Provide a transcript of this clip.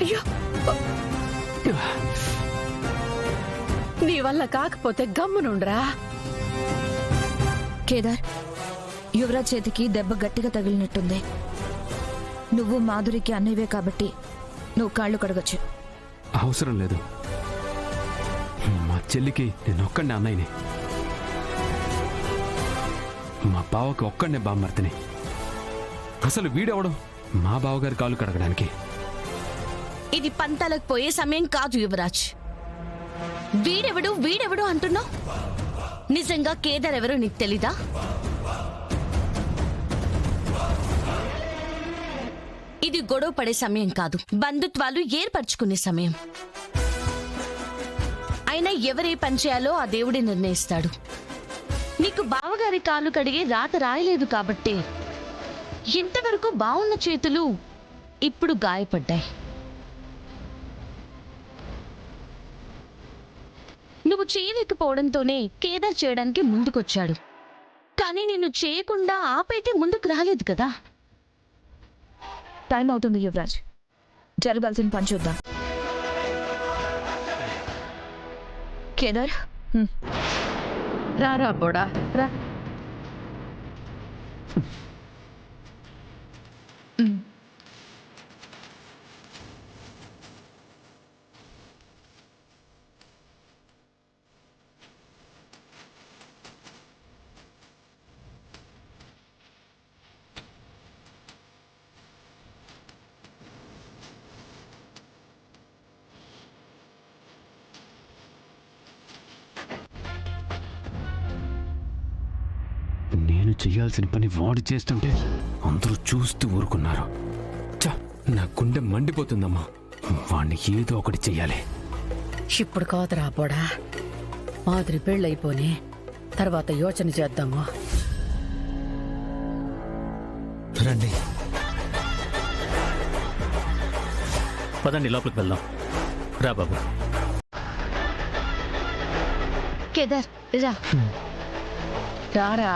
అయ్యో, నీ వల్ల కాకపోతే గమ్మునుండ్రా. కేదార్, యువరాజ్ చేతికి దెబ్బ గట్టిగా తగిలినట్టుంది. నువ్వు మాధురికి అన్నయ్యవే కాబట్టి నువ్వు కాళ్ళు కడగచ్చు. అవసరం లేదు. మా చెల్లికి నేను ఒక్కడే అన్నయ్యని, మా బావకి ఒక్కడనే బామ్మర్తిని. అసలు వీడెవడం మా బావగారి కాళ్ళు కడగడానికి? ఇది పంతాలకు పోయే సమయం కాదు యువరాజ్. వీడెవడు అంటున్నావు? నిజంగా కేదార్ ఎవరో నీకు తెలీదా? ఇది గొడవ పడే సమయం కాదు, బంధుత్వాలు ఏర్పరచుకునే సమయం. అయినా ఎవరే పని చేయాలో ఆ దేవుడే నిర్ణయిస్తాడు. నీకు బావగారి కాళ్ళు కడిగి రాత రాయలేదు కాబట్టి ఇంతవరకు బావున్న చేతులు ఇప్పుడు గాయపడ్డాయి. నువ్వు చేయలేకపోవడంతోనే కేదార్ చేయడానికి ముందుకొచ్చాడు. కానీ నిన్ను చేయకుండా ఆపైతే ముందుకు రాలేదు కదా. టైం అవుతుంది యువరాజ్, జరగాల్సిన పని చూద్దాం. కేదార్, రారా పోడా రా. నేను చెయ్యాల్సిన పని వాడు చేస్తుంటే అందరూ చూస్తూ ఊరుకున్నారు. నా గుండె మండిపోతుందమ్మా. వాడిని ఏదో ఒకటి చెయ్యాలి. ఇప్పుడు కాదురా పోడా, మాదిరి పెళ్ళైపోని తర్వాత యోచన చేద్దాము. రండి, పదండి లోపలికి వెళ్దాం. రా బాబు. కేదార్ రా. రారా.